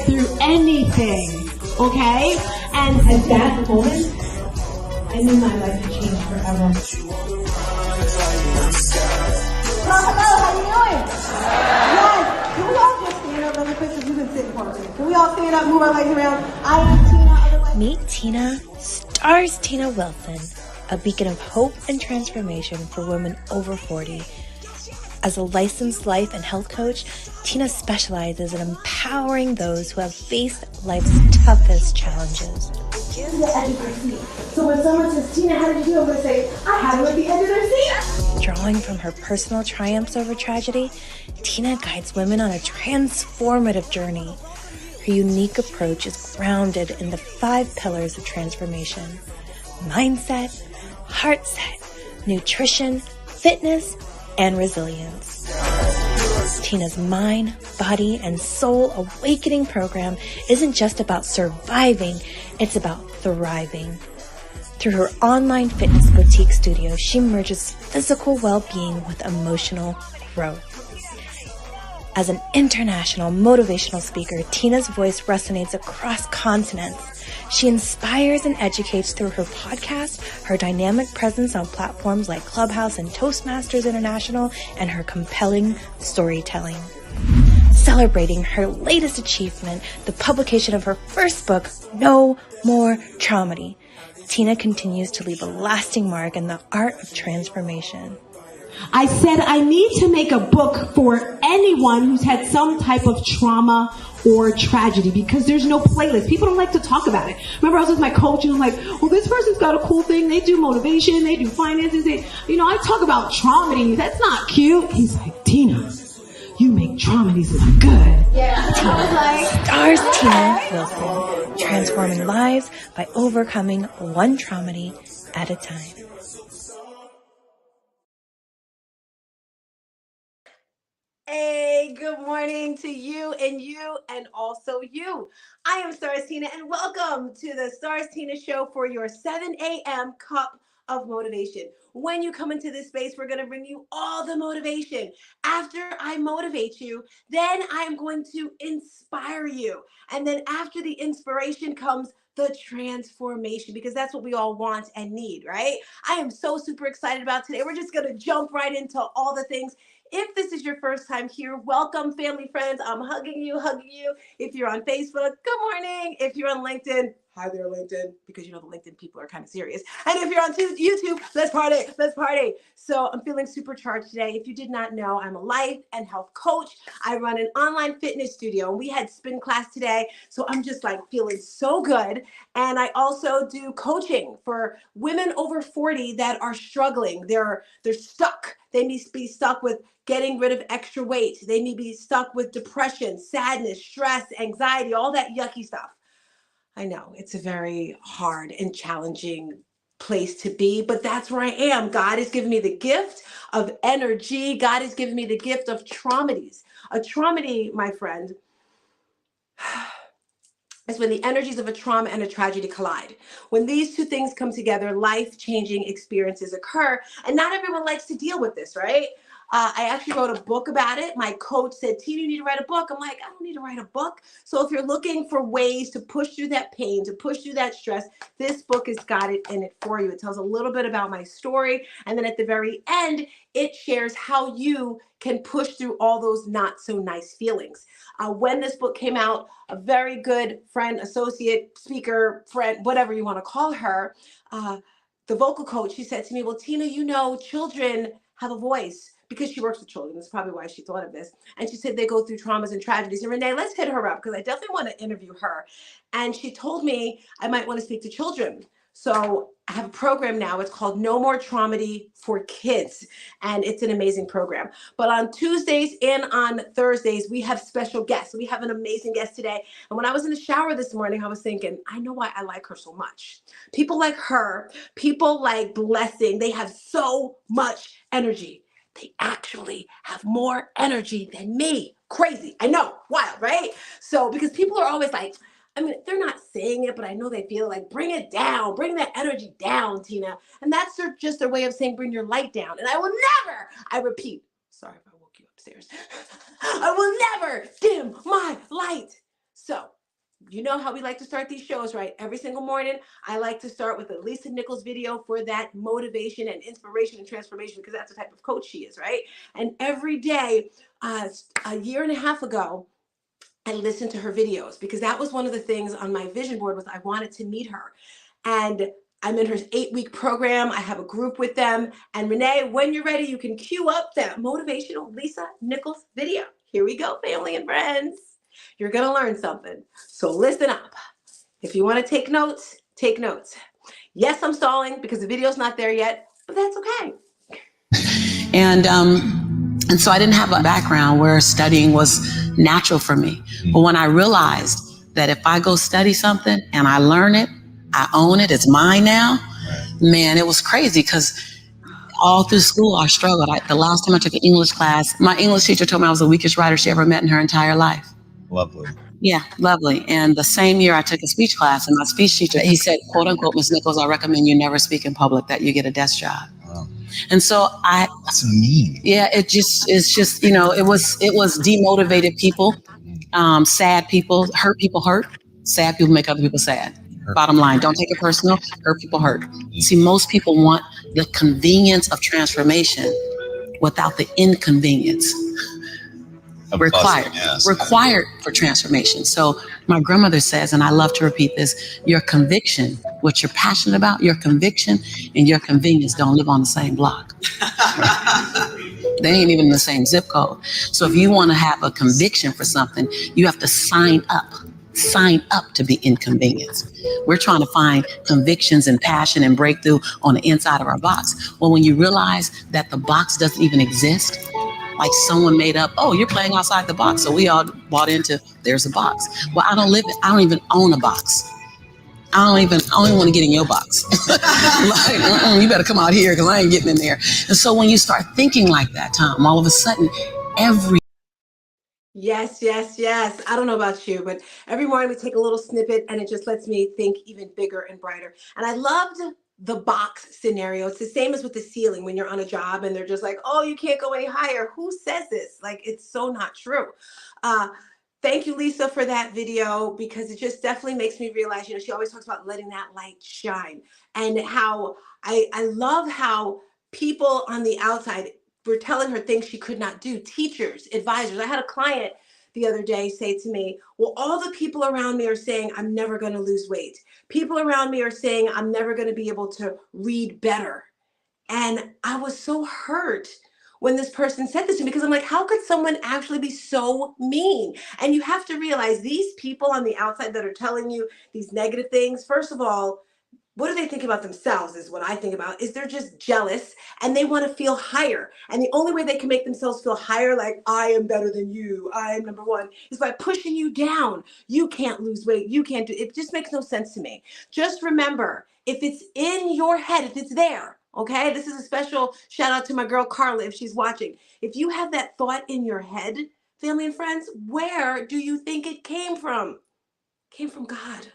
get through anything, okay? And at that moment, I knew my life had changed forever. Hello, how you doing? Yes. Can we all just stand up really quick because we've been sitting for a minute? Can we all stand up, move our legs around? I am Tina, otherwise... Meet Tina, stars Tina Wilson, a beacon of hope and transformation for women over 40. As a licensed life and health coach, Tina specializes in empowering those who have faced life's toughest challenges. The edge of their seat. So when someone says, Tina, how did you do? I'm going to say, I had it at the edge of their seat. Drawing from her personal triumphs over tragedy, Tina guides women on a transformative journey. Her unique approach is grounded in the 5 pillars of transformation: mindset, heart set, nutrition, fitness, and resilience. Tina's mind, body, and soul awakening program isn't just about surviving, it's about thriving. Through her online fitness boutique studio, she merges physical well-being with emotional growth. As an international motivational speaker, Tina's voice resonates across continents. She inspires and educates through her podcast, her dynamic presence on platforms like Clubhouse and Toastmasters International, and her compelling storytelling. Celebrating her latest achievement, the publication of her first book, No More Traumedy, Tina continues to leave a lasting mark in the art of transformation. I said I need to make a book for anyone who's had some type of trauma or tragedy, because there's no playlist. People don't like to talk about it. Remember, I was with my coach and I'm like, well, this person's got a cool thing. They do motivation. They do finances. I talk about traumedy. That's not cute. He's like, Tina, you make traumedies look good. Yeah. Stars Tina Wilson, transforming lives by overcoming one traumedy at a time. Hey, good morning to you and also you. I am Stars Tina and welcome to the Stars Tina Show for your 7 a.m. cup of motivation. When you come into this space, we're going to bring you all the motivation. After I motivate you, then I am going to inspire you. And then after the inspiration comes the transformation, because that's what we all want and need, right? I am so super excited about today. We're just going to jump right into all the things. If this is your first time here, welcome, family, friends. I'm hugging you. If you're on Facebook, good morning. If you're on LinkedIn, hi there, LinkedIn, because you know the LinkedIn people are kind of serious. And if you're on YouTube, let's party. So I'm feeling supercharged today. If you did not know, I'm a life and health coach. I run an online fitness studio, and we had spin class today. So I'm just like feeling so good. And I also do coaching for women over 40 that are struggling. They're stuck. They may be stuck with getting rid of extra weight. They may be stuck with depression, sadness, stress, anxiety, all that yucky stuff. I know it's a very hard and challenging place to be, but that's where I am. God has given me the gift of energy. God has given me the gift of traumedies. A traumedy, my friend, is when the energies of a trauma and a tragedy collide. When these two things come together, life-changing experiences occur, and not everyone likes to deal with this, right? I actually wrote a book about it. My coach said, Tina, you need to write a book. I'm like, I don't need to write a book. So if you're looking for ways to push through that pain, to push through that stress, this book has got it in it for you. It tells a little bit about my story. And then at the very end, it shares how you can push through all those not so nice feelings. When this book came out, a very good friend, associate, speaker, friend, whatever you want to call her, the vocal coach, she said to me, well, Tina, children have a voice, because she works with children. That's probably why she thought of this. And she said they go through traumas and tragedies. And Renee, let's hit her up, because I definitely want to interview her. And she told me I might want to speak to children. So I have a program now. It's called No More Traumedy for Kids. And it's an amazing program. But on Tuesdays and on Thursdays, we have special guests. We have an amazing guest today. And when I was in the shower this morning, I was thinking, I know why I like her so much. People like her, people like Blessing, they have so much energy. They actually have more energy than me. Crazy. I know. Wild, right? So, because people are always like, they're not saying it, but I know they feel like, bring it down, bring that energy down, Tina. And that's just their way of saying, bring your light down. And I repeat, sorry if I woke you upstairs. I will never dim my light. So you know how we like to start these shows, right? Every single morning, I like to start with a Lisa Nichols video for that motivation and inspiration and transformation, because that's the type of coach she is, right? And every day, a year and a half ago, I listened to her videos, because that was one of the things on my vision board was I wanted to meet her. And I'm in her 8-week program. I have a group with them. And Renee, when you're ready, you can cue up that motivational Lisa Nichols video. Here we go, family and friends. You're going to learn something. So listen up. If you want to take notes, take notes. Yes, I'm stalling because the video's not there yet, but that's okay. And so I didn't have a background where studying was natural for me. But when I realized that if I go study something and I learn it, I own it, it's mine now, man, it was crazy, because all through school I struggled. The last time I took an English class, my English teacher told me I was the weakest writer she ever met in her entire life. Lovely. Yeah, lovely. And the same year I took a speech class, and my speech teacher, he said, quote unquote, Ms. Nichols, I recommend you never speak in public, that you get a desk job. Wow. And so That's mean. yeah, it's just, you know, it was demotivated people, sad people, hurt. Sad people make other people sad. Bottom line, don't take it personal. Hurt people hurt. See, most people want the convenience of transformation without the inconvenience required for transformation. So my grandmother says, and I love to repeat this, your conviction, what you're passionate about, your conviction and your convenience don't live on the same block. They ain't even in the same zip code. So if you want to have a conviction for something, you have to sign up to be inconvenienced. We're trying to find convictions and passion and breakthrough on the inside of our box. Well, when you realize that the box doesn't even exist, like someone made up, oh, you're playing outside the box. So we all bought into, there's a box. Well, I don't even own a box. I don't even want to get in your box. Like, you better come out here, because I ain't getting in there. And so when you start thinking like that, Tom, all of a sudden, Yes. I don't know about you, but every morning we take a little snippet and it just lets me think even bigger and brighter. And I loved the box scenario. It's the same as with the ceiling when you're on a job and they're just like, oh, you can't go any higher. Who says this? Like, it's so not true. Thank you, Lisa, for that video, because it just definitely makes me realize, she always talks about letting that light shine, and how I love how people on the outside were telling her things she could not do. Teachers, advisors. I had a client the other day say to me, well, all the people around me are saying I'm never going to lose weight. People around me are saying I'm never going to be able to read better. And I was so hurt when this person said this to me, because I'm like, how could someone actually be so mean? And you have to realize these people on the outside that are telling you these negative things, first of all, what do they think about themselves is what I think about, is they're just jealous and they want to feel higher. And the only way they can make themselves feel higher, like I am better than you, I am number one, is by pushing you down. You can't lose weight. You can't do it. Just makes no sense to me. Just remember, if it's in your head, if it's there, okay, this is a special shout out to my girl Carla if she's watching. If you have that thought in your head, family and friends, where do you think it came from? It came from God.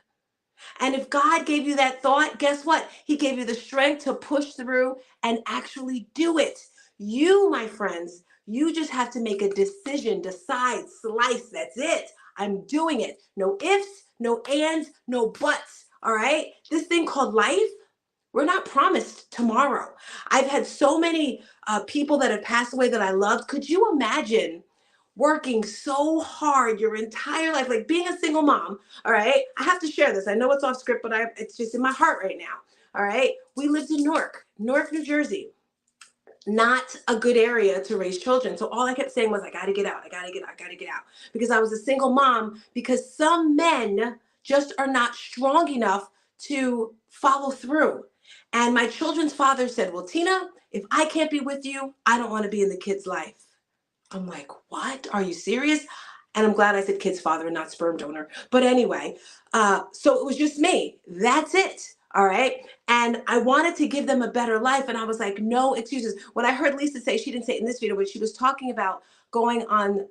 And if God gave you that thought, guess what? He gave you the strength to push through and actually do it. You, my friends, you just have to make a decision, decide, slice. That's it. I'm doing it. No ifs, no ands, no buts. All right? This thing called life, we're not promised tomorrow. I've had so many people that have passed away that I loved. Could you imagine working so hard your entire life, like being a single mom? All right. I have to share this. I know it's off script, but it's just in my heart right now. All right. We lived in Newark, New Jersey. Not a good area to raise children. So all I kept saying was, I got to get out. I got to get out. I got to get out. Because I was a single mom, because some men just are not strong enough to follow through. And my children's father said, well, Tina, if I can't be with you, I don't want to be in the kid's life. I'm like, what? Are you serious? And I'm glad I said kid's father and not sperm donor. But anyway, so it was just me. That's it. All right. And I wanted to give them a better life. And I was like, no excuses. When I heard Lisa say, she didn't say it in this video, but she was talking about going on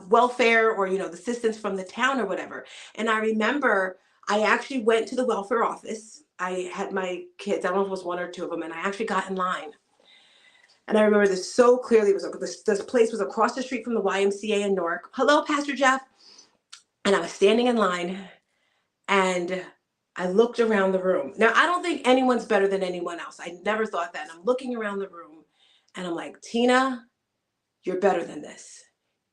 welfare or, the assistance from the town or whatever. And I remember I actually went to the welfare office. I had my kids, I don't know if it was one or two of them, and I actually got in line. And I remember this so clearly. This place was across the street from the YMCA in Newark. Hello, Pastor Jeff. And I was standing in line and I looked around the room. Now, I don't think anyone's better than anyone else. I never thought that. And I'm looking around the room and I'm like, Tina, you're better than this.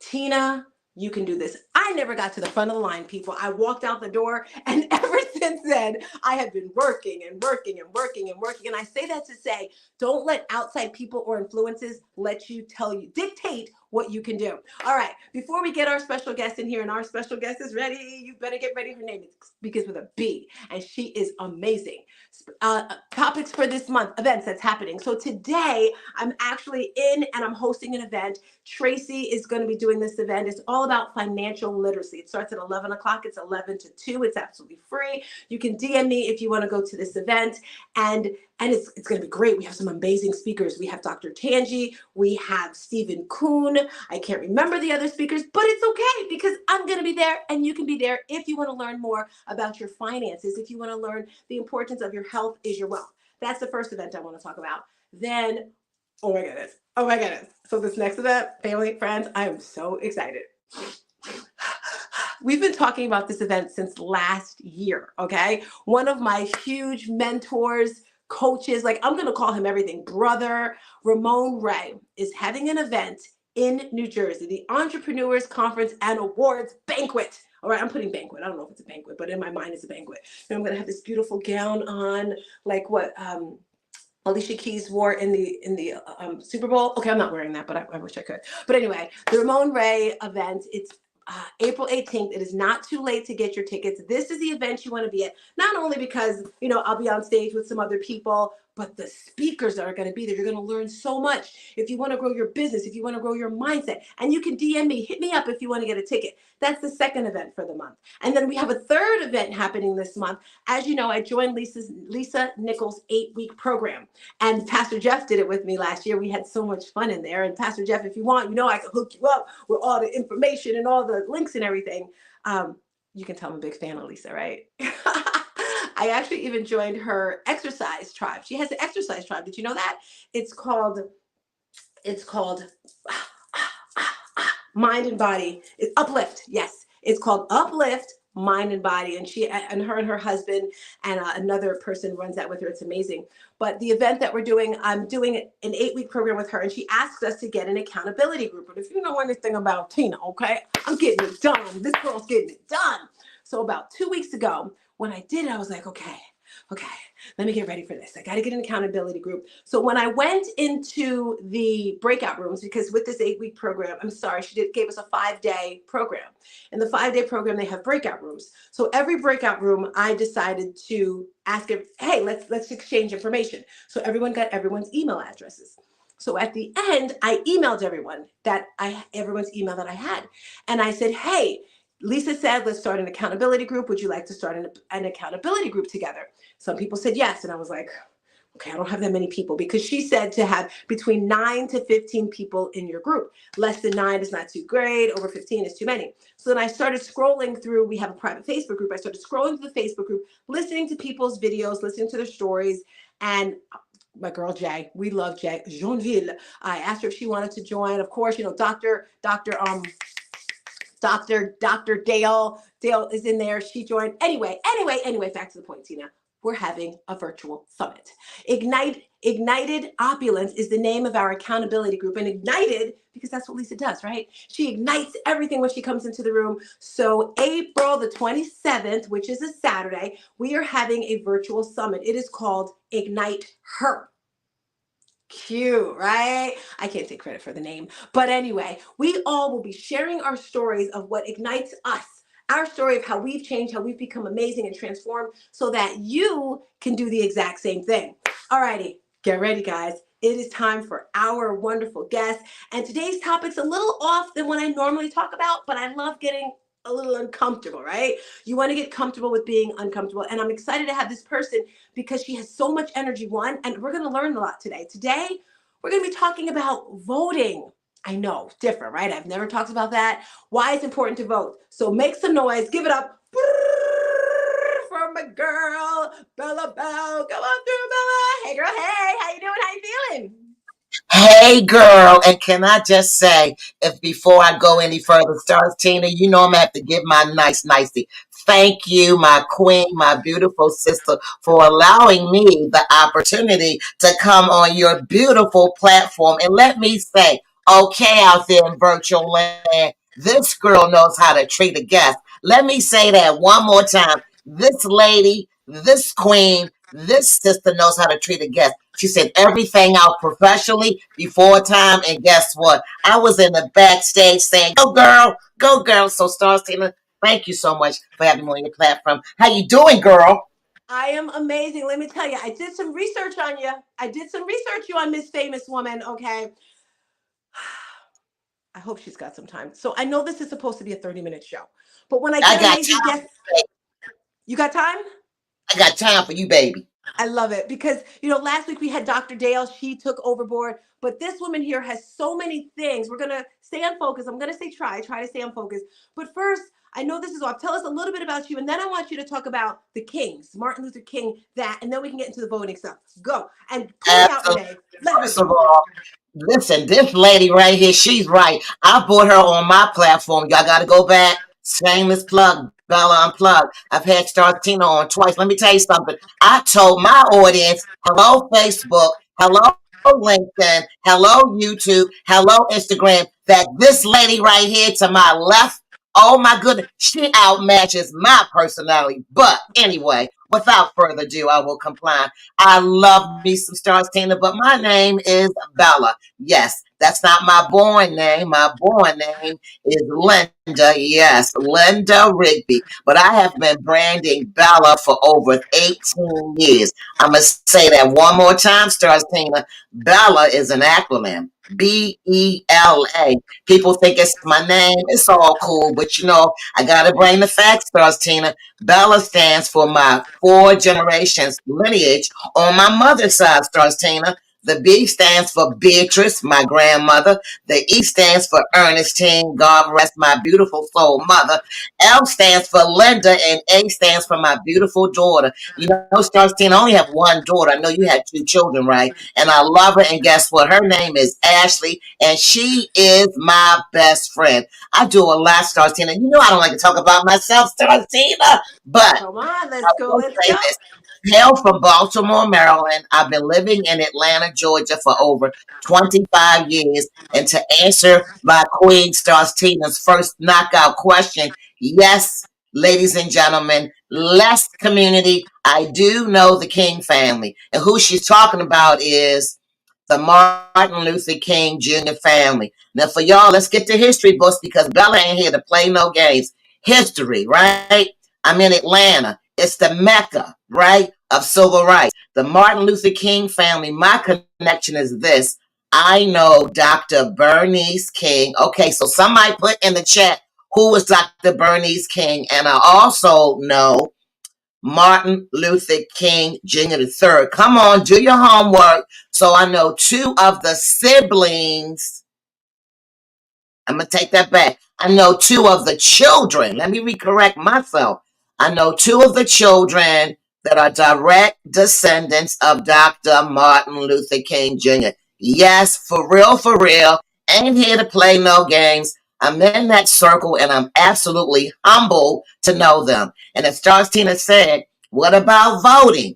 Tina, you can do this. I never got to the front of the line, people. I walked out the door, and ever since then, I have been working and working and working and working. And I say that to say, don't let outside people or influences let you dictate what you can do. All right, before we get our special guest in here, and our special guest is ready, you better get ready. Her name begins with a B, and she is amazing. Topics for this month, events that's happening. So today, I'm actually in and I'm hosting an event. Tracy is going to be doing this event. It's all about financial literacy. It starts at 11 o'clock. It's 11 to 2. It's absolutely free. You can DM me if you want to go to this event. And it's going to be great. We have some amazing speakers. We have Dr. Tangi. We have Stephen Kuhn. I can't remember the other speakers, but it's okay because I'm going to be there and you can be there if you want to learn more about your finances, if you want to learn the importance of your health is your wealth. That's the first event I want to talk about. Then, oh my goodness. Oh my goodness. So this next event, family, friends, I am so excited. We've been talking about this event since last year, okay? One of my huge mentors, coaches, like I'm going to call him everything, brother, Ramon Ray, is having an event in New Jersey, the Entrepreneurs Conference and Awards Banquet. All right, I'm putting banquet. I don't know if it's a banquet, but in my mind it's a banquet. And I'm going to have this beautiful gown on, like what Alicia Keys wore in the Super Bowl. Okay, I'm not wearing that, but I wish I could. But anyway, the Ramon Ray event, it's April 18th. It is not too late to get your tickets. This is the event you want to be at, not only because, you know, I'll be on stage with some other people, but the speakers that are going to be there. You're going to learn so much. If you want to grow your business, if you want to grow your mindset, and you can DM me, hit me up if you want to get a ticket. That's the second event for the month. And then we have a third event happening this month. As you know, I joined Lisa Nichols' 8-week program. And Pastor Jeff did it with me last year. We had so much fun in there. And Pastor Jeff, if you want, you know, I can hook you up with all the information and all the links and everything. You can tell I'm a big fan of Lisa, right? I actually even joined her exercise tribe. She has an exercise tribe. Did you know that? It's called Mind and Body. It's Uplift. Yes. It's called Uplift Mind and Body. And her and her husband and another person runs that with her. It's amazing. But the event that we're doing, I'm doing an 8-week program with her, and she asked us to get an accountability group. But if you know anything about Tina, okay, I'm getting it done. This girl's getting it done. So about 2 weeks ago, when I did it, I was like, okay, let me get ready for this. I got to get an accountability group. So when I went into the breakout rooms, because with this 8-week program, she gave us a 5-day program. In the 5-day program, they have breakout rooms. So every breakout room, I decided to ask her, hey, let's exchange information. So everyone got everyone's email addresses. So at the end, I emailed everyone everyone's email that I had. And I said, hey, Lisa said, let's start an accountability group. Would you like to start an accountability group together? Some people said yes. And I was like, okay, I don't have that many people, because she said to have between 9 to 15 people in your group. Less than 9 is not too great. Over 15 is too many. So then I started scrolling through. We have a private Facebook group. I started scrolling through the Facebook group, listening to people's videos, listening to their stories. And my girl Jay, we love Jay, Jeanville. I asked her if she wanted to join. Of course, you know, Dr. Dale is in there. She joined. Anyway, back to the point, Tina. We're having a virtual summit. Ignited Opulence is the name of our accountability group. And ignited, because that's what Lisa does, right? She ignites everything when she comes into the room. So April the 27th, which is a Saturday, we are having a virtual summit. It is called Ignite Her. Cute, right? I can't take credit for the name. But anyway, we all will be sharing our stories of what ignites us, our story of how we've changed, how we've become amazing and transformed, so that you can do the exact same thing. All righty, get ready, guys. It is time for our wonderful guest. And today's topic's a little off than what I normally talk about, but I love getting a little uncomfortable, right? You want to get comfortable with being uncomfortable. And I'm excited to have this person because she has so much energy, and we're going to learn a lot today. Today, we're going to be talking about voting. I know, different, right? I've never talked about that. Why it's important to vote. So make some noise. Give it up for my girl, Bella Bell. Come on through, Bella. Hey, girl. Hey, how you doing? How you feeling? Hey girl, and can I just say, if before I go any further, Stars Tina, you know I'm gonna have to give my nicey. Thank you, my queen, my beautiful sister, for allowing me the opportunity to come on your beautiful platform. And let me say, okay, out there in virtual land, this girl knows how to treat a guest. Let me say that one more time. This lady, this queen, this sister knows how to treat a guest. She said everything out professionally before time, and guess what? I was in the backstage saying, go girl." So Stars Tina, thank you so much for having me on your platform. How you doing, girl? I am amazing. Let me tell you, I did some research on you. I did some research you on Miss Famous Woman. Okay. I hope she's got some time. So I know this is supposed to be a 30-minute show, but when I I get got amazing time. guests, you got time? I got time for you, baby. I love it because, last week we had Dr. Dale. She took overboard. But this woman here has so many things. We're going to stay on focus. I'm going to say try to stay on focus. But first, I know this is off. Tell us a little bit about you. And then I want you to talk about the Kings, Martin Luther King, that. And then we can get into the voting stuff. Go. And pull me out, Absolutely. Renee. Let her First of go. all, listen, this lady right here, she's right. I brought her on my platform. Y'all got to go back. Shameless plug, Bella Unplugged. I've had Star Tina on twice. Let me tell you something. I told my audience, hello, Facebook, hello, LinkedIn, hello, YouTube, hello, Instagram, that this lady right here to my left, oh my goodness, she outmatches my personality. But anyway, without further ado, I will comply. I love me some Stars Tina, but my name is Bella. Yes, that's not my born name. My born name is Linda. Yes, Linda Rigby. But I have been branding Bella for over 18 years. I'm going to say that one more time, Stars Tina. Bella is an acronym. BELA. People think it's my name. It's all cool, but I gotta bring the facts, Stars Tina. Bella stands for my 4 generations lineage on my mother's side, Stars Tina. The B stands for Beatrice, my grandmother. The E stands for Ernestine, God rest my beautiful soul mother. L stands for Linda, and A stands for my beautiful daughter. Stars Tina, I only have one daughter. I know you had 2 children, right? And I love her, and guess what? Her name is Ashley, and she is my best friend. I do a lot, Stars Tina. I don't like to talk about myself, Stars Tina, but Come on. I Let's go. will Let's say go. this. Hail from Baltimore, Maryland. I've been living in Atlanta, Georgia for over 25 years. And to answer my Queen Stars Tina's first knockout question, yes, ladies and gentlemen, less community. I do know the King family. And who she's talking about is the Martin Luther King Jr. family. Now, for y'all, let's get to history books because Bella ain't here to play no games. History, right? I'm in Atlanta. It's the Mecca, right, of civil rights. The Martin Luther King family, my connection is this. I know Dr. Bernice King. Okay, so somebody put in the chat who was Dr. Bernice King. And I also know Martin Luther King Jr. III. Come on, do your homework. So I know 2 of the siblings. I'm going to take that back. I know 2 of the children. Let me recorrect myself. I know 2 of the children that are direct descendants of Dr. Martin Luther King Jr. Yes, for real, for real. Ain't here to play no games. I'm in that circle and I'm absolutely humbled to know them. And as Stars Tina said, what about voting?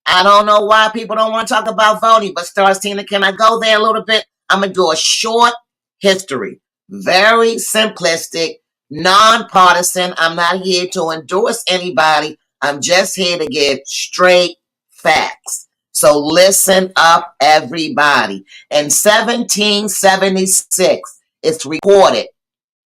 I don't know why people don't want to talk about voting, but Stars Tina, can I go there a little bit? I'm going to do a short history. Very simplistic, nonpartisan. I'm not here to endorse anybody. I'm just here to give straight facts. So listen up, everybody. In 1776, it's recorded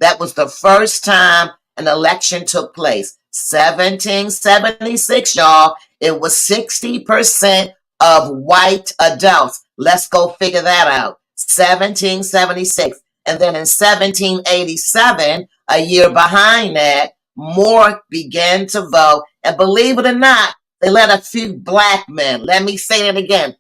that was the first time an election took place. 1776, y'all. It was 60% of white adults. Let's go figure that out. 1776. And then in 1787, a year behind that, more began to vote. And believe it or not, they let a few black men, let me say that again,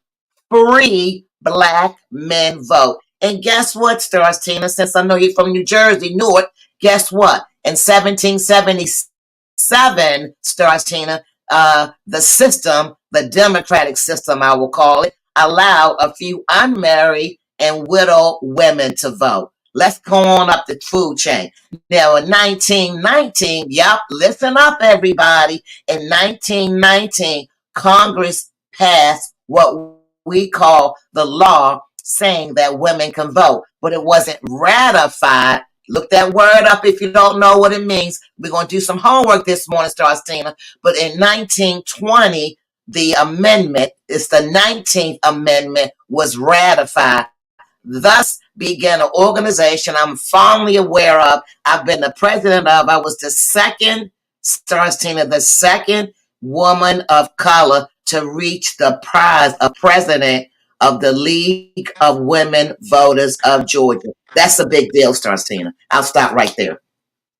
3 black men vote. And guess what, Stars Tina? Since I know you're from New Jersey, Newark, guess what? In 1777, Stars Tina, the system, the democratic system, I will call it, allowed a few unmarried and widow women to vote. Let's go on up the food chain. Now, in 1919, yep, listen up, everybody. In 1919, Congress passed what we call the law saying that women can vote, but it wasn't ratified. Look that word up if you don't know what it means. We're going to do some homework this morning, Starstina. But in 1920, the amendment, it's the 19th Amendment, was ratified. Thus began an organization I'm fondly aware of. I've been the president of. I was the second, Starstina, the second woman of color to reach the prize of president of the League of Women Voters of Georgia. That's a big deal, Starstina. I'll stop right there.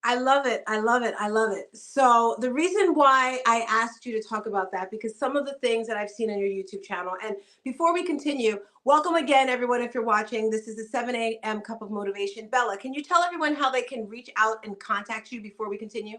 I love it. I love it. I love it. So the reason why I asked you to talk about that, because some of the things that I've seen on your YouTube channel, and before we continue, welcome again, everyone, if you're watching. This is the 7 a.m. Cup of Motivation. Bella, can you tell everyone how they can reach out and contact you before we continue?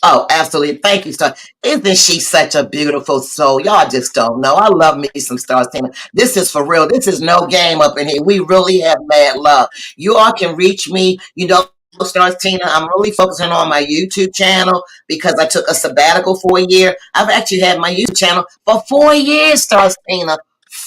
Oh, absolutely. Thank you, Star. Isn't she such a beautiful soul? Y'all just don't know. I love me some Stars Tina. This is for real. This is no game up in here. We really have mad love. You all can reach me. You know, Stars Tina, I'm really focusing on my YouTube channel because I took a sabbatical for a year. I've actually had my YouTube channel for 4 years, Stars Tina.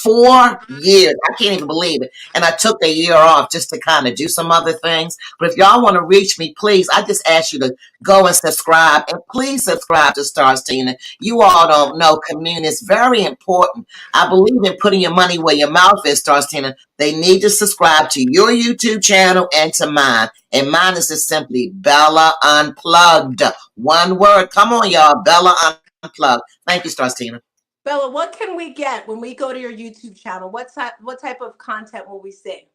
4 years. I can't even believe it. And I took a year off just to kind of do some other things. But if y'all want to reach me, please, I just ask you to go and subscribe. And please subscribe to Stars Tina. You all don't know, community is very important. I believe in putting your money where your mouth is, Stars Tina. They need to subscribe to your YouTube channel and to mine. And mine is just simply Bella Unplugged. One word. Come on, y'all. Bella Unplugged. Thank you, Stars Tina. Bella, what can we get when we go to your YouTube channel? What type of content will we see?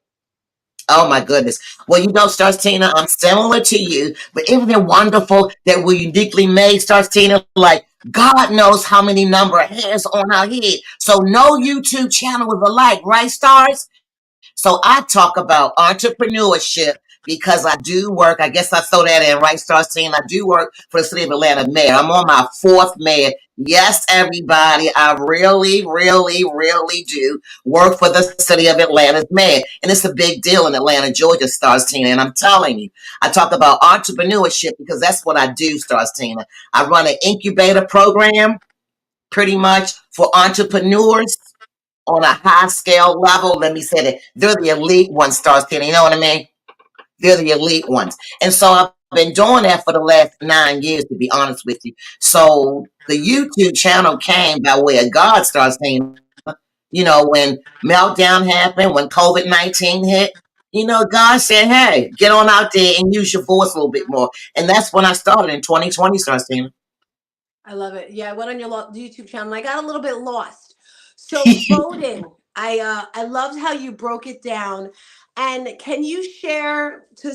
Oh my goodness. Well, you know, Stars Tina, I'm similar to you, but isn't it wonderful that we're uniquely made, Stars Tina? Like, God knows how many number of hairs on our head. So no YouTube channel is alike, right, Stars? So I talk about entrepreneurship because I do work. I guess I throw that in, right, Starsine? I do work for the city of Atlanta mayor. I'm on my 4th mayor. Yes, everybody, I really, really, really do work for the city of Atlanta's mayor. And it's a big deal in Atlanta, Georgia, Starstina. And I'm telling you, I talk about entrepreneurship because that's what I do, Starstina. I run an incubator program pretty much for entrepreneurs on a high scale level. Let me say that they're the elite ones, Stars Tina. You know what I mean? They're the elite ones. And so I've been doing that for the last 9 years, to be honest with you. So the YouTube channel came by way of God, Stars Tina. You know, when meltdown happened, when COVID-19 hit, you know, God said, hey, get on out there and use your voice a little bit more. And that's when I started in 2020, Stars Tina. I love it. Yeah, I went on your YouTube channel. I got a little bit lost. So voting, I loved how you broke it down. And can you share to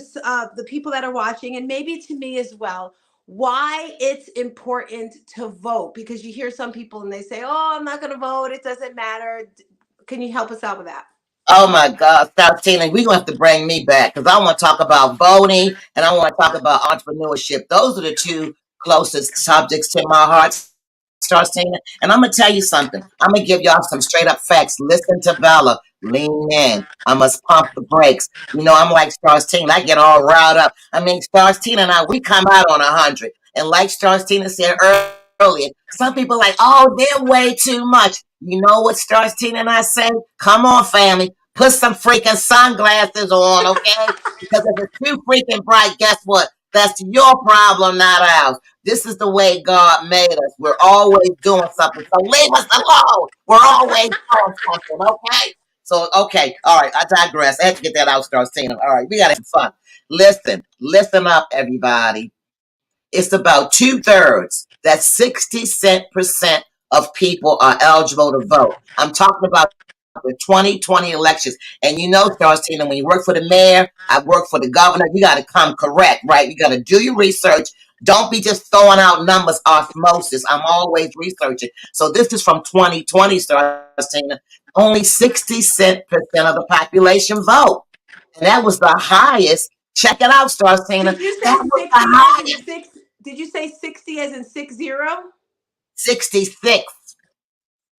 the people that are watching, and maybe to me as well, why it's important to vote? Because you hear some people and they say, "Oh, I'm not going to vote. It doesn't matter." Can you help us out with that? Oh my God, stop Tina. We're going to have to bring me back because I want to talk about voting and I want to talk about entrepreneurship. Those are the two closest subjects to my heart, Stars Tina. And I'm going to tell you something. I'm going to give y'all some straight up facts. Listen to Bella. Lean in. I must pump the brakes. You know, I'm like Stars Tina. I get all riled up. I mean, Stars Tina and I, we come out on 100. And like Stars Tina said earlier, some people are like, oh, they're way too much. You know what Stars Tina and I say? Come on, family. Put some freaking sunglasses on, okay? Because if it's too freaking bright, guess what? That's your problem, not ours. This is the way God made us. We're always doing something. So leave us alone. We're always doing something, okay? So, okay, all right, I digress. I had to get that out, Stars Tina. All right, we got to have fun. Listen up, everybody. It's about 2/3. That's 60% of people are eligible to vote. I'm talking about the 2020 elections. And you know, Stars Tina, when you work for the mayor, I work for the governor, you got to come correct, right? You got to do your research. Don't be just throwing out numbers osmosis. I'm always researching. So this is from 2020, Stars Tina. Only 60% of the population vote. And that was the highest. Check it out, Stars Tina. Did you say That was 60 the as in highest. 6? Did you say 60 as in 60? 66.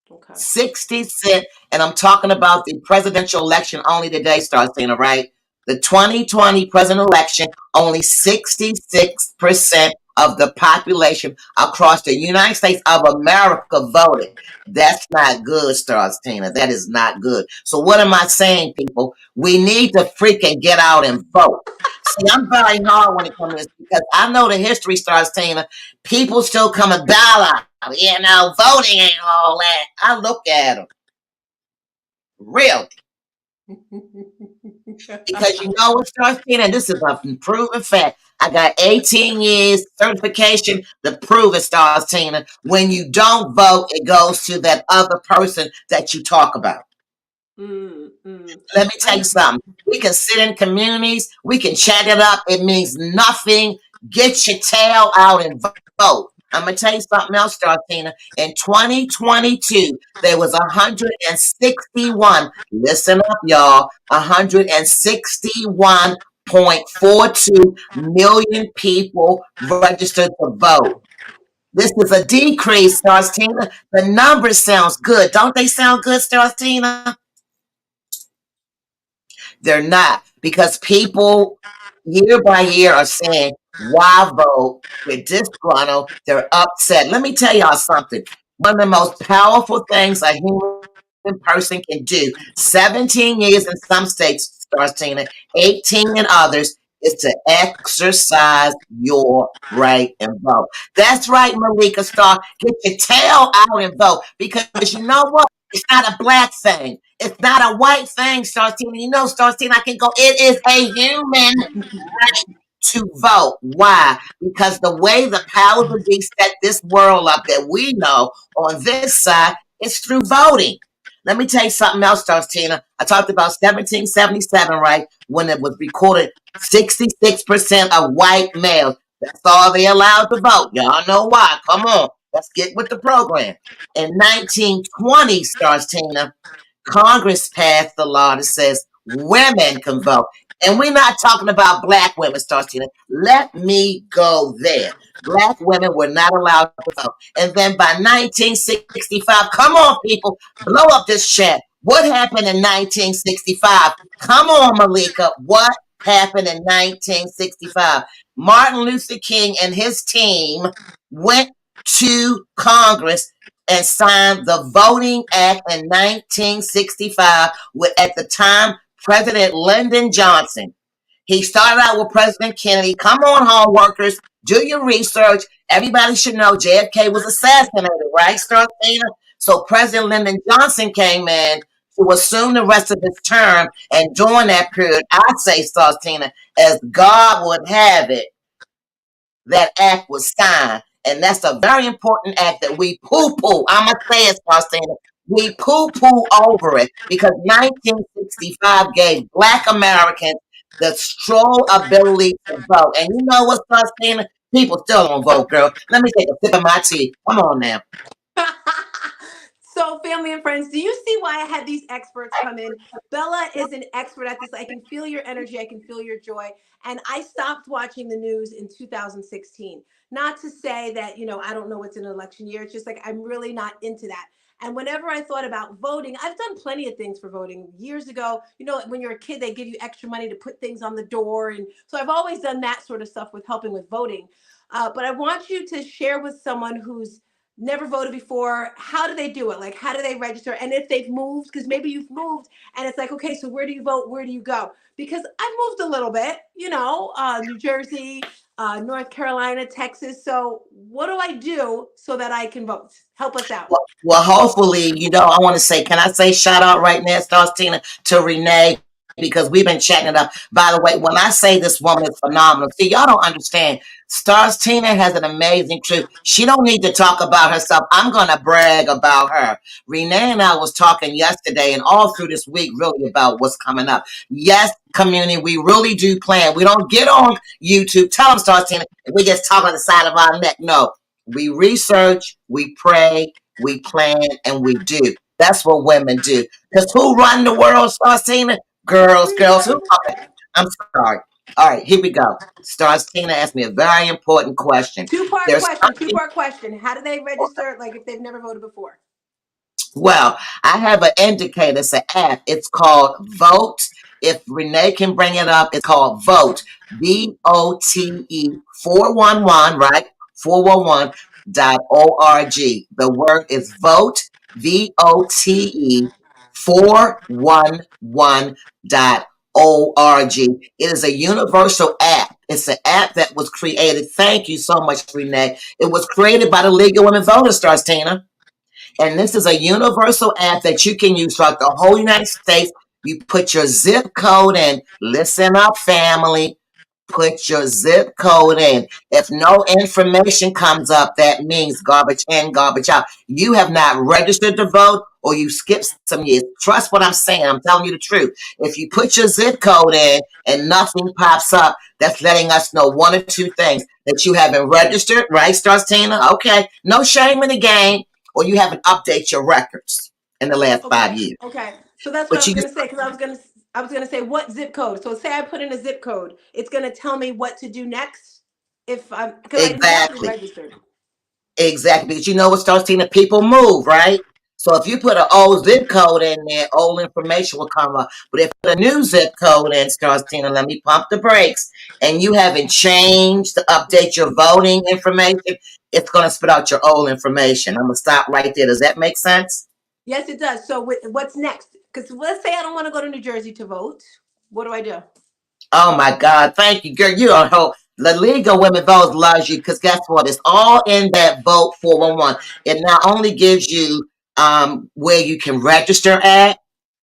Okay. 66, and I'm talking about the presidential election only today, Star Cena, right? The 2020 presidential election, only 66% of the population across the United States of America voted. That's not good, Star Cena. That is not good. So what am I saying, people? We need to freaking get out and vote. See, I'm very hard when it comes to this because I know the history, Star Cena. People still come and BELA. Voting ain't all that. I look at them. Really. Because you know what, Starcina, and this is a proven fact. I got 18 years certification to prove it, Starcina. When you don't vote, it goes to that other person that you talk about. Let me tell you something. We can sit in communities, we can chat it up. It means nothing. Get your tail out and vote. I'm gonna tell you something else, Starcina. In 2022, there was 161. Listen up, y'all. 161.42 million people registered to vote. This is a decrease, Starcina. The numbers sounds good. Don't they sound good, Starcina? They're not, because people year by year are saying, why vote? They're disgruntled. They're upset. Let me tell y'all something. One of the most powerful things a human person can do, 17 years in some states, Starcina, 18 in others, is to exercise your right and vote. That's right, Malika Starr. Get your tail out and vote. Because you know what? It's not a black thing. It's not a white thing, Starcina. You know, Starcina, I can go. It is a human right to vote. Why? Because the way the powers of be set this world up that we know on this side is through voting. Let me tell you something else, Starcina. I talked about 1777, right? When it was recorded 66% of white males. That's all they allowed to vote. Y'all know why. Come on. Let's get with the program. In 1920, Starcina, Congress passed the law that says women can vote. And we're not talking about black women, Starcina. Let me go there. Black women were not allowed to vote. And then by 1965, come on, people, blow up this chat. What happened in 1965? Come on, Malika. What happened in 1965? Martin Luther King and his team went to Congress and signed the Voting Act in 1965 with, at the time, President Lyndon Johnson. He started out with President Kennedy. Come on, home workers, do your research. Everybody should know JFK was assassinated, right, Starcina? So President Lyndon Johnson came in to assume the rest of his term, and during that period, I say, Starcina, as God would have it, that act was signed. And that's a very important act that we poo-poo. I'm going to say it, Faustina. We poo-poo over it because 1965 gave Black Americans the strong ability to vote. And you know what, Faustina? People still don't vote, girl. Let me take a sip of my tea. Come on now. So, family and friends, do you see why I had these experts come in? BELA is an expert at this. I can feel your energy. I can feel your joy. And I stopped watching the news in 2016. Not to say that, I don't know what's an election year. It's just like I'm really not into that. And whenever I thought about voting, I've done plenty of things for voting. Years ago, when you're a kid, they give you extra money to put things on the door. And so I've always done that sort of stuff with helping with voting. But I want you to share with someone who's never voted before, how do they do it? Like, how do they register? And if they've moved, because maybe you've moved and it's like, okay, so where do you vote? Where do you go? Because I've moved a little bit, New Jersey, North Carolina, Texas. So what do I do so that I can vote? Help us out. Well, hopefully, I want to say, can I say shout out right now, Starcina, to Renee? Because we've been chatting it up. By the way, when I say this woman is phenomenal, see, y'all don't understand. Starcina has an amazing truth. She don't need to talk about herself. I'm going to brag about her. Renee and I was talking yesterday and all through this week really about what's coming up. Yes, community, we really do plan. We don't get on YouTube. Tell them, Starcina, we just talk on the side of our neck. No, we research, we pray, we plan, and we do. That's what women do. Because who run the world, Starcina? Girls, who? Okay, I'm sorry. All right, here we go. Starcina asked me a very important question. Two-part question. How do they register, like if they've never voted before? Well, I have an indicator. It's an app. It's called Vote. If Renee can bring it up, it's called Vote. VOTE 411, right? 411.org. The word is Vote. VOTE 411.org. It is a universal app. It's an app that was created. Thank you so much, Renee. It was created by the League of Women Voters, Stars Tina. And this is a universal app that you can use throughout the whole United States. You put your zip code in. Listen up, family. Put your zip code in. If no information comes up, that means garbage in, garbage out. You have not registered to vote or you skipped some years. Trust what I'm saying. I'm telling you the truth. If you put your zip code in and nothing pops up, that's letting us know one or two things. That you haven't registered, right, Stars Tina? Okay. No shame in the game. Or you haven't updated your records in the last 5 years. Okay. So that's what I But was you gonna say because I was gonna say what zip code. So say I put in a zip code, it's gonna tell me what to do next if I'm because I haven't exactly. registered. Exactly, because you know what starts seeing the people move, right? So if you put an old zip code in there, old information will come up. But if you put a new zip code in, starts Tina, let me pump the brakes, and you haven't changed to update your voting information, it's going to spit out your old information. I'm going to stop right there. Does that make sense? Yes, it does. So what's next? Because let's say I don't want to go to New Jersey to vote. What do I do? Oh my God. Thank you, girl. You don't know. The League of Women Voters loves you because guess what? It's all in that vote 411. It not only gives you where you can register at,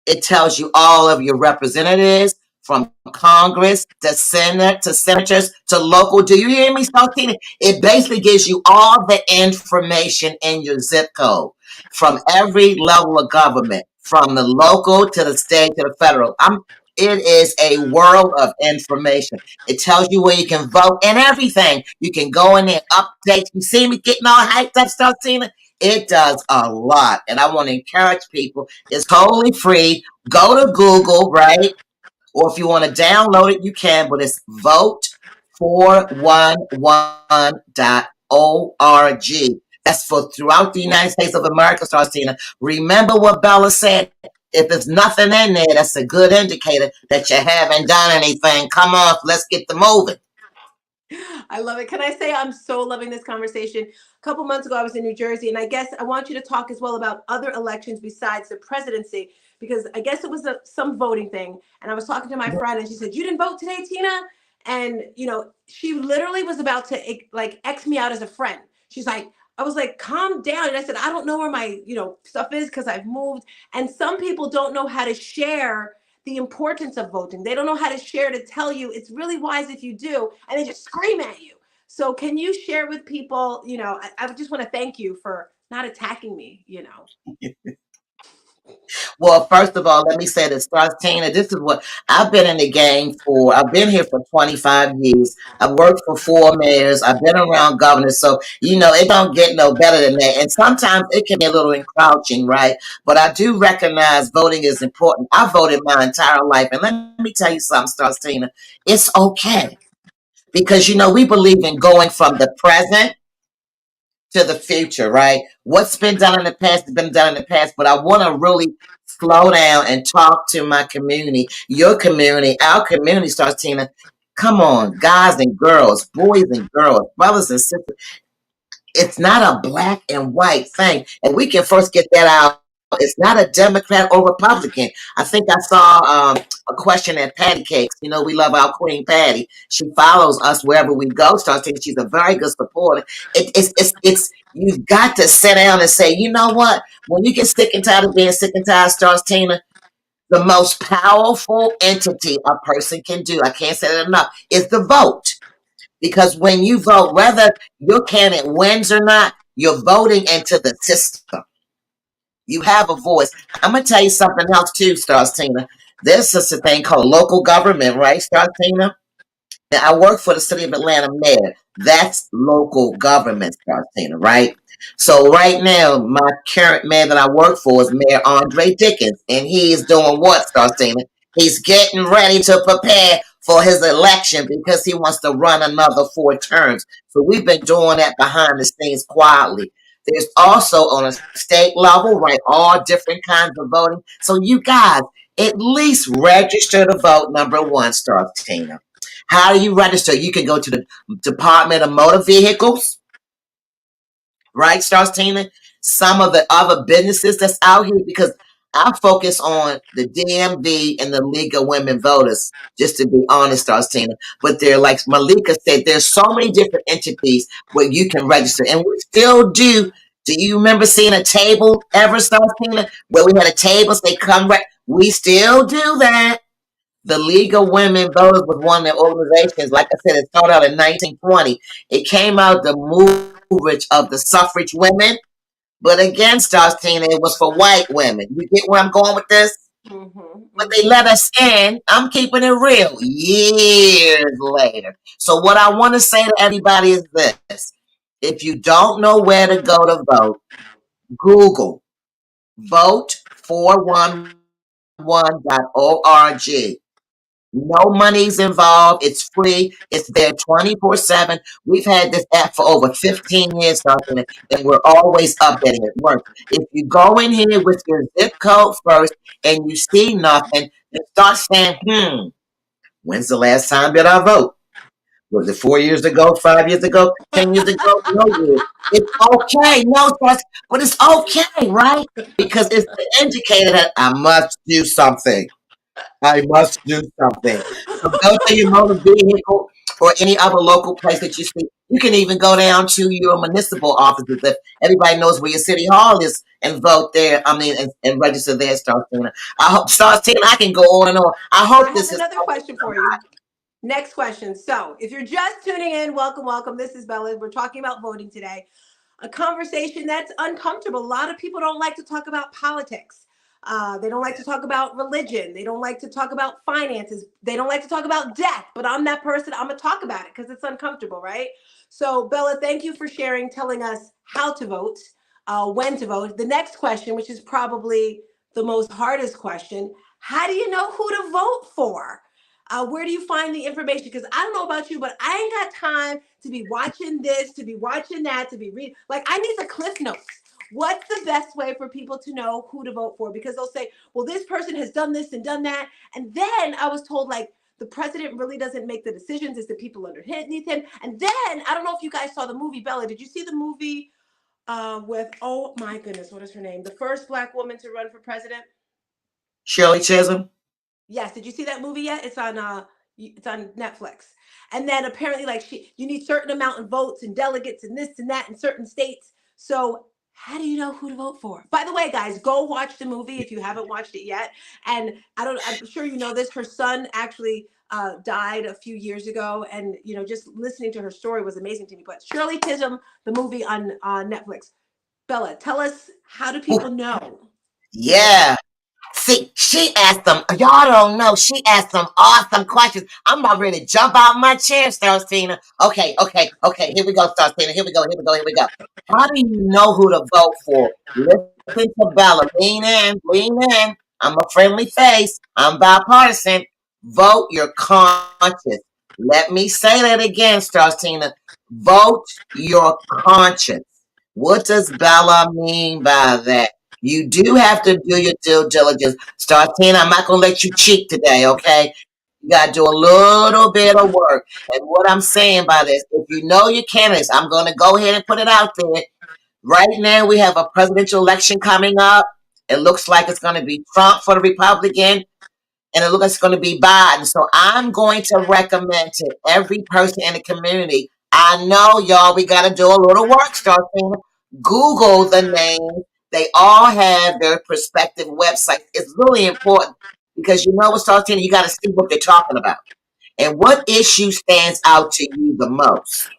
it tells you all of your representatives from Congress to Senate to senators to local. Do you hear me, Saltina? It basically gives you all the information in your zip code from every level of government, from the local to the state to the federal. It is a world of information. It tells you where you can vote and everything. You can go in there, update. You see me getting all hyped up, Saltina? It does a lot. And I want to encourage people. It's totally free. Go to Google, right? Or if you want to download it, you can, but it's vote411.org. That's for throughout the United States of America, Sarcina. Remember what Bella said. If there's nothing in there, that's a good indicator that you haven't done anything. Come on, let's get the moving. I love it. Can I say I'm so loving this conversation? A couple months ago, I was in New Jersey, and I guess I want you to talk as well about other elections besides the presidency, because I guess it was some voting thing. And I was talking to my friend, and she said, "You didn't vote today, Tina?" And she literally was about to like X me out as a friend. She's like, I was like, calm down. And I said, I don't know where my stuff is because I've moved. And some people don't know how to share the importance of voting. They don't know how to share to tell you it's really wise if you do, and they just scream at you. So can you share with people, I just want to thank you for not attacking me. Well, first of all, let me say this, Tina. This is what I've been in the game for. I've been here for 25 years. I've worked for 4 mayors. I've been around governors. So, it don't get no better than that. And sometimes it can be a little encroaching, right? But I do recognize voting is important. I voted my entire life. And let me tell you something, Tina. It's okay. Because, we believe in going from the present to the future, right? What's been done in the past has been done in the past, but I want to really slow down and talk to my community, your community, our community, starts Tina. Come on, guys and girls, boys and girls, brothers and sisters. It's not a black and white thing. And we can first get that out. It's not a Democrat or Republican. I think I saw a question at Patty Cakes. We love our Queen Patty. She follows us wherever we go. Starts thinking she's a very good supporter. It's you've got to sit down and say, you know what? When you get sick and tired of being sick and tired, Stars Tina, the most powerful entity a person can do, I can't say that enough, is the vote. Because when you vote, whether your candidate wins or not, you're voting into the system. You have a voice. I'm gonna tell you something else too, Stars Tina. There's such a thing called local government, right, Stars Tina? Now, I work for the city of Atlanta mayor. That's local government, Stars Tina, right? So right now, my current mayor that I work for is Mayor Andre Dickens, and he's doing what, Stars Tina? He's getting ready to prepare for his election because he wants to run another 4 terms. So we've been doing that behind the scenes quietly. There's also on a state level, right? All different kinds of voting. So you guys, at least register to vote. Number one, Star Tina. How do you register? You can go to the Department of Motor Vehicles, right, Stars Tina? Some of the other businesses that's out here because I focus on the DMV and the League of Women Voters, just to be honest, Stars Tina. But they're like Malika said, there's so many different entities where you can register. And we still do. Do you remember seeing a table ever, Stars Tina, where we had a table, so they come right? We still do that. The League of Women Voters was one of the organizations. Like I said, it started out in 1920. It came out the movement of the suffrage women, but again, Stars Tina, it was for white women. You get where I'm going with this? But they let us in. I'm keeping it real. Years later. So what I want to say to everybody is this: if you don't know where to go to vote, Google vote411.org. No money's involved. It's free. It's there 24/7. We've had this app for over 15 years, something, and we're always updating it. Work. If you go in here with your zip code first and you see nothing, then start saying, when's the last time did I vote? Was it 4 years ago, 5 years ago, 10 years ago? No years. It's okay. No, but it's okay, right? Because it's the indicator that I must do something. I must do something. So go to your motor vehicle or any other local place that you see. You can even go down to your municipal offices if everybody knows where your city hall is and vote there. I mean, and register there, Star Tina. I hope, Star Tina, I can go on and on. I hope I this have is another question for you. Next question. So, if you're just tuning in, welcome, welcome. This is Bella. We're talking about voting today. A conversation that's uncomfortable. A lot of people don't like to talk about politics. They don't like to talk about religion. They don't like to talk about finances. They don't like to talk about death. But I'm that person. I'm going to talk about it because it's uncomfortable, right? So, Bella, thank you for sharing, telling us how to vote, when to vote. The next question, which is probably the most hardest question: how do you know who to vote for? Where do you find the information? Because I don't know about you, but I ain't got time to be watching this, to be watching that, to be reading. Like, I need the cliff notes. What's the best way for people to know who to vote for? Because they'll say, well, this person has done this and done that. And then I was told, like, the president really doesn't make the decisions. It's the people underneath him. And then, I don't know if you guys saw the movie, Bella. Did you see the movie with, oh my goodness, what is her name? The first Black woman to run for president? Shirley Chisholm. Yes. Did you see that movie yet? It's on Netflix. And then apparently, like, you need certain amount of votes and delegates and this and that in certain states. So how do you know who to vote for? By the way, guys, go watch the movie if you haven't watched it yet. And I'm sure you know this. Her son actually died a few years ago, and just listening to her story was amazing to me. But Shirley Chisholm, the movie on Netflix. Bella, tell us, how do people know? Yeah. See, she asked them, y'all don't know, she asked some awesome questions. I'm about ready to jump out my chair, Starstina. Okay, here we go, Starstina. Here we go. How do you know who to vote for? Listen to Bella. Lean in. I'm a friendly face. I'm bipartisan. Vote your conscience. Let me say that again, Starstina. Vote your conscience. What does Bella mean by that? You do have to do your due diligence. Startina, I'm not going to let you cheat today, okay? You got to do a little bit of work. And what I'm saying by this, if you know your candidates, I'm going to go ahead and put it out there. Right now, we have a presidential election coming up. It looks like it's going to be Trump for the Republican, and it looks like it's going to be Biden. So I'm going to recommend to every person in the community. I know, y'all, we got to do a little work, Startina. Google the names. They all have their prospective websites. It's really important because you know what, Startina, you got to see what they're talking about and what issue stands out to you the most.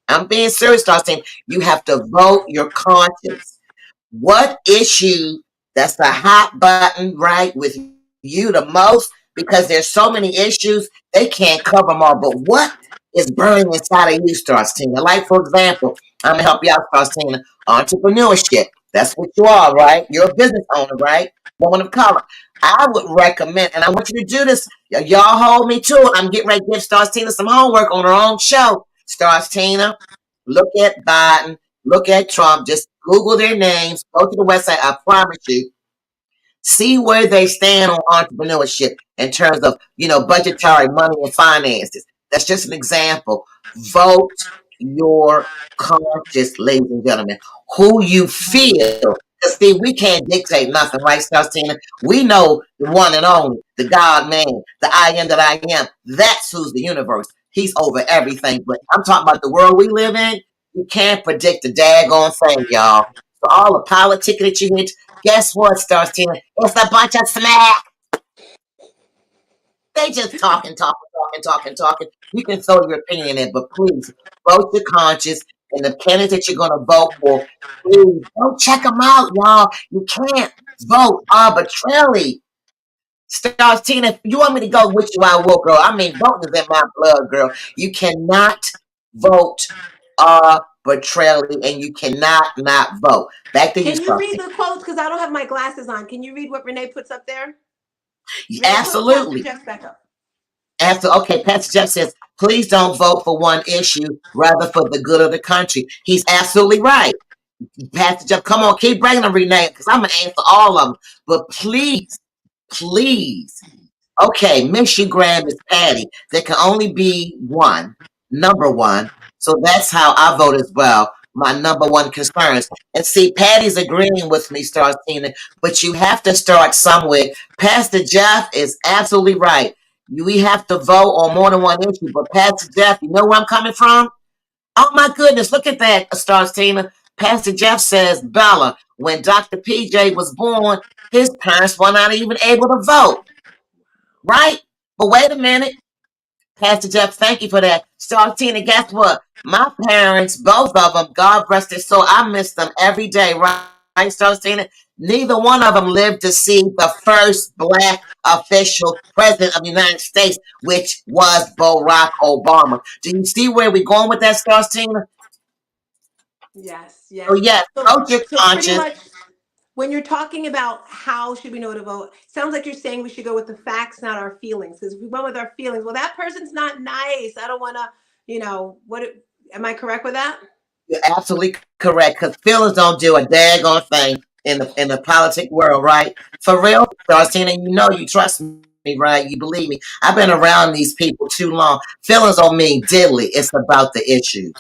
I'm being serious, Startina. You have to vote your conscience. What issue that's the hot button, right, with you the most? Because there's so many issues, they can't cover them all. But what is burning inside of you, Starstina? Like, for example, I'm going to help you out, Starstina. Entrepreneurship. That's what you are, right? You're a business owner, right? Woman of color. I would recommend, and I want you to do this. Y'all hold me to it. I'm getting ready to give Starstina some homework on her own show. Starstina, look at Biden. look at Trump, just Google their names, go to the website. I promise you, see where they stand on entrepreneurship in terms of, budgetary money and finances. That's just an example. Vote your conscience, ladies and gentlemen. Who you feel. Because see, we can't dictate nothing, right, Faustina? We know the one and only, the God man, the I am that I am. That's who's the universe. He's over everything. But I'm talking about the world we live in. You can't predict the daggone thing, y'all. So all the politicking that you hit, guess what, Faustina? It's a bunch of smack. They just talking. You can throw your opinion in it, but please vote your conscience and the candidates that you're going to vote for. Please don't check them out, y'all. You can't vote arbitrarily. Stars Tina, if you want me to go with you, I will, girl. I mean, voting is in my blood, girl. You cannot vote arbitrarily, and you cannot not vote. Back to you, Can you Stars read Tina. the quotes? Because I don't have my glasses on. Can you read what Renee puts up there? Renee, put Pastor Absolutely. Jeff's back up. Okay, Pastor Jeff says, please don't vote for one issue, rather for the good of the country. He's absolutely right. Pastor Jeff, come on, keep bringing them, Renee, because I'm going to answer all of them. But please, okay, Miss you grab is Patty. There can only be one, number one. So that's how I vote as well. My number one concerns. And see, Patty's agreeing with me, Starcina, but you have to start somewhere. Pastor Jeff is absolutely right. We have to vote on more than one issue. But Pastor Jeff, you know where I'm coming from? Oh my goodness, look at that, Starcina. Pastor Jeff says, BELA, when Dr. PJ was born, his parents were not even able to vote. Right? But wait a minute. Pastor Jeff, thank you for that. Tina, guess what? My parents, both of them, God rest their soul, I miss them every day, right? Tina? Neither one of them lived to see the first black official president of the United States, which was Barack Obama. Do you see where we're going with that, Tina? Yes, So, yes. yes, So, vote your so pretty conscience. much when you're talking about how should we know to vote, sounds like you're saying we should go with the facts, not our feelings. Because if we went with our feelings, well, that person's not nice. I don't want to, am I correct with that? You're absolutely correct, because feelings don't do a daggone thing in the politic world, right? For real, Darcina, you trust me, right? You believe me. I've been around these people too long. Feelings don't mean diddly. It's about the issues.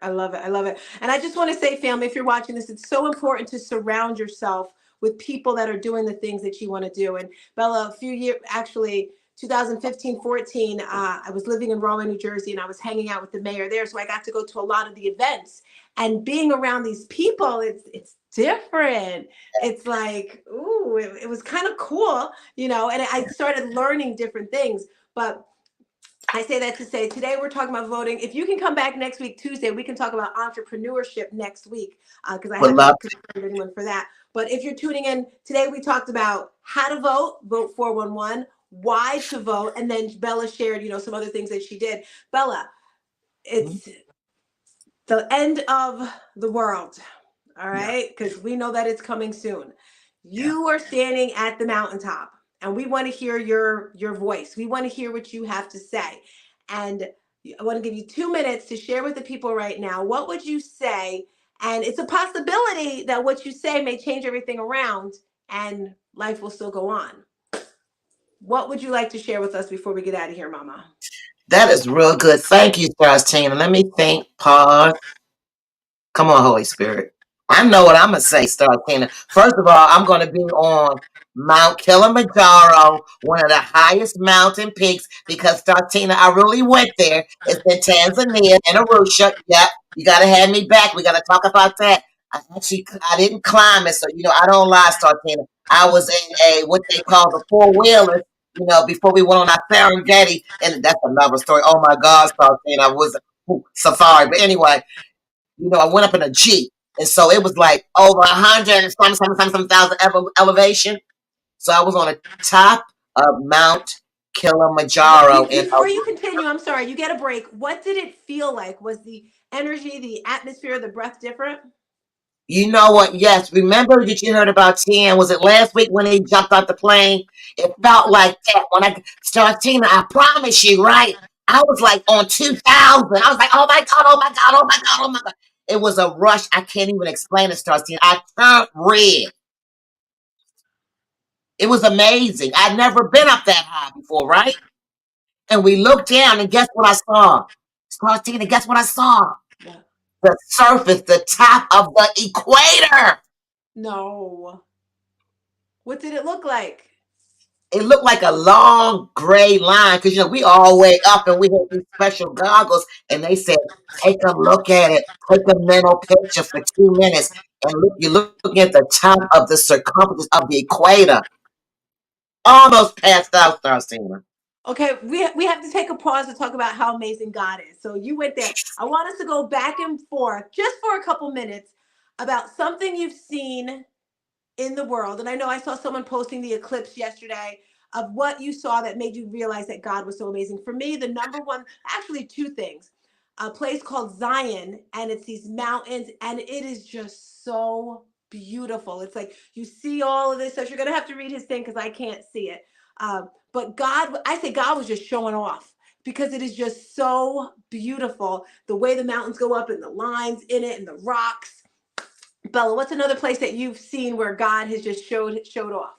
I love it. I love it. And I just want to say, family, if you're watching this, it's so important to surround yourself with people that are doing the things that you want to do. And BELA, a few years, actually, 2015, 14, I was living in Rahway, New Jersey, and I was hanging out with the mayor there. So I got to go to a lot of the events. And being around these people, it's different. It's like, ooh, it was kind of cool, and I started learning different things. But I say that to say today we're talking about voting. If you can come back next week, Tuesday, we can talk about entrepreneurship next week because I Would haven't love confirmed anyone for that. But if you're tuning in today, we talked about how to vote 411, why to vote, and then BELA shared, some other things that she did. BELA, it's the end of the world. All Yeah. right, because we know that it's coming soon. Yeah. You are standing at the mountaintop, and we want to hear your voice. We want to hear what you have to say, and I want to give you 2 minutes to share with the people right now. What would you say? And it's a possibility that what you say may change everything around, and life will still go on. What would you like to share with us before we get out of here, Mama? That is real good. Thank you, Tina. Let me think. Pause. Come on, Holy Spirit. I know what I'm going to say, Tina. First of all, I'm going to be on Mount Kilimanjaro, one of the highest mountain peaks, because Tina, I really went there. It's in Tanzania and Arusha. Yep, you got to have me back. We got to talk about that. I didn't climb it, so I don't lie, Tina. I was in what they call the four-wheeler, before we went on our Serengeti, and that's another story. Oh my God, Tina, I was safari. But anyway, I went up in a Jeep. And so it was like over 100 and some thousand elevation. So I was on the top of Mount Kilimanjaro. Before you continue, I'm sorry, you get a break. What did it feel like? Was the energy, the atmosphere, the breath different? You know what? Yes. Remember that you heard about Tien? Was it last week when he jumped out the plane? It felt like that. When I started, Tina, I promise you, right? I was like on 2000. I was like, oh my God, oh my God, oh my God, oh my God. It was a rush. I can't even explain it, Star Teen. I turned red. It was amazing. I'd never been up that high before, right? And we looked down, and guess what I saw? Star Teen, and guess what I saw? Yeah. The surface, the top of the equator. No. What did it look like? It looked like a long gray line because we all way up and we had these special goggles, and they said, "Take a look at it. Take a mental picture for 2 minutes, and look. You're looking at the top of the circumference of the equator." Almost passed out, Starcina. Okay, we have to take a pause to talk about how amazing God is. So you went there. I want us to go back and forth just for a couple minutes about something you've seen in the world. And I know I saw someone posting the eclipse yesterday of what you saw that made you realize that God was so amazing. For me, the number one, actually two things. A place called Zion, and it's these mountains, and it is just so beautiful. It's like you see all of this stuff. You're gonna have to read his thing because I can't see it. But God, I say God was just showing off because it is just so beautiful. The way the mountains go up and the lines in it and the rocks. Bella, what's another place that you've seen where God has just showed off?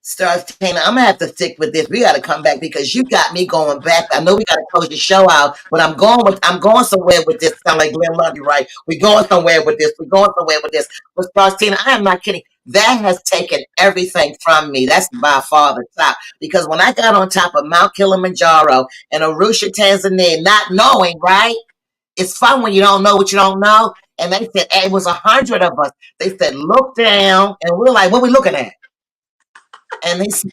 Starcina, I'm gonna have to stick with this. We got to come back because you got me going back. I know we got to close the show out, but I'm going somewhere with this. Sound like Glenn Lundy, right? We're going somewhere with this. We're going somewhere with this. But Starcina, I am not kidding. That has taken everything from me. That's by far the top. Because when I got on top of Mount Kilimanjaro in Arusha, Tanzania, not knowing, right? It's fun when you don't know what you don't know. And they said, hey, it was 100 of us. They said, look down, and we're like, what are we looking at? And they said,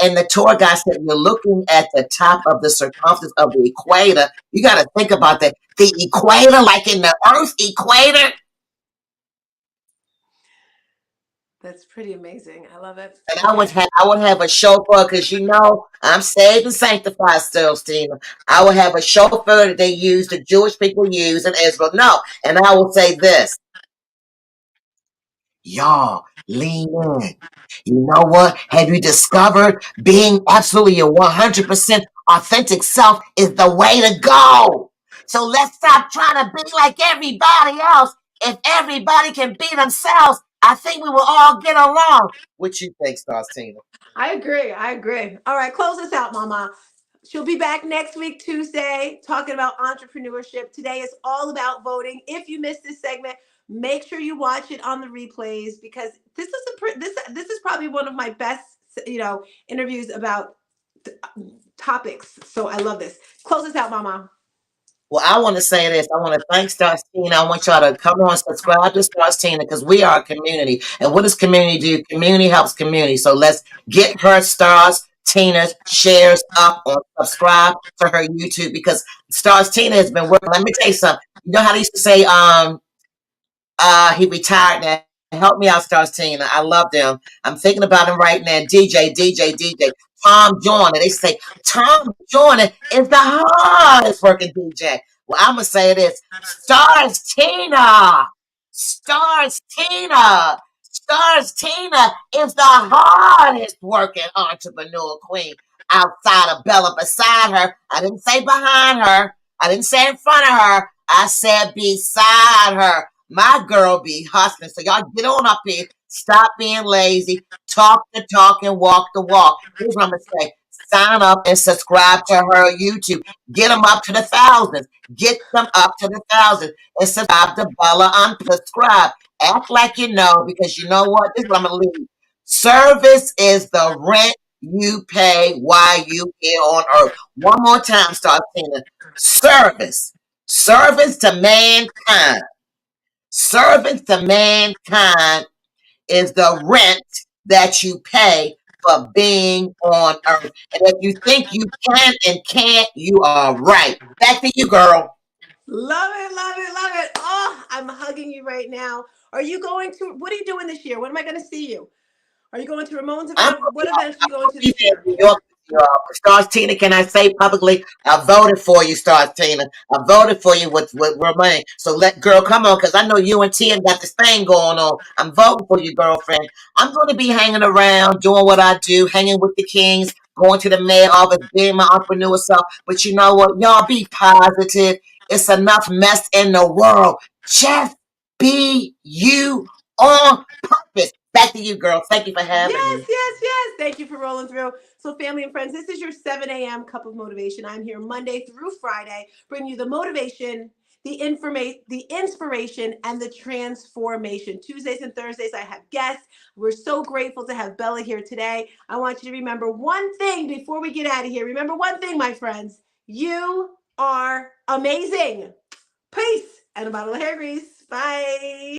and the tour guide said, you're looking at the top of the circumference of the equator. You got to think about that. The equator, like in the Earth equator. That's pretty amazing. I love it. And I would have a chauffeur because I'm saved and sanctified still, Stephen. I would have a chauffeur that they use, the Jewish people use in Israel. No, and I will say this. Y'all, lean in. You know what? Have you discovered being absolutely your 100% authentic self is the way to go? So let's stop trying to be like everybody else. If everybody can be themselves, I think we will all get along. What you think, Starcina? I agree. I agree. All right, close us out, Mama. She'll be back next week, Tuesday, talking about entrepreneurship. Today is all about voting. If you missed this segment, make sure you watch it on the replays because this is probably one of my best, interviews about topics. So I love this. Close us out, Mama. Well, I want to say this. I want to thank Starcina. I want y'all to come on, subscribe to Starcina because we are a community. And what does community do? Community helps community. So let's get her stars. Tina's shares up or subscribe to her YouTube because Stars Tina has been working. Let me tell you something. You know how they used to say, he retired now. Help me out, Stars Tina. I love them. I'm thinking about him right now. DJ. Tom Joyner. They say Tom Joyner is the hardest working DJ. Well, I'm gonna say this. Stars Tina. Stars Tina. Stars Tina is the hardest working entrepreneur queen outside of BELA. Beside her, I didn't say behind her. I didn't say in front of her. I said beside her. My girl be hustling. So y'all get on up here. Stop being lazy. Talk the talk and walk the walk. Here's what I'm going to say. Sign up and subscribe to her YouTube. Get them up to the thousands. Get them up to the thousands. And subscribe to BELA. Unsubscribe. Act like you know because you know what? This is what I'm going to leave. Service is the rent you pay while you here on earth. One more time, start saying service. Service to mankind. Service to mankind is the rent that you pay for being on earth. And if you think you can and can't, you are right. Back to you, girl. Love it, love it, love it. Oh, I'm hugging you right now. What are you doing this year? When am I going to see you? Are you going to Ramon's event? What events are you going to this year? New York, Stars Tina, can I say publicly, I voted for you, Stars Tina. I voted for you with Romaine. So girl, come on, because I know you and Tia got this thing going on. I'm voting for you, girlfriend. I'm going to be hanging around, doing what I do, hanging with the kings, going to the mayor office, being my entrepreneur self. But you know what? Y'all be positive. It's enough mess in the world. Just be you on purpose. Back to you, girl. Thank you for having me. Yes. Thank you for rolling through. So, family and friends, this is your 7 a.m. cup of motivation. I'm here Monday through Friday, bringing you the motivation, the inspiration, and the transformation. Tuesdays and Thursdays, I have guests. We're so grateful to have BELA here today. I want you to remember one thing before we get out of here. Remember one thing, my friends. You are amazing. Peace and a bottle of hair grease. Bye.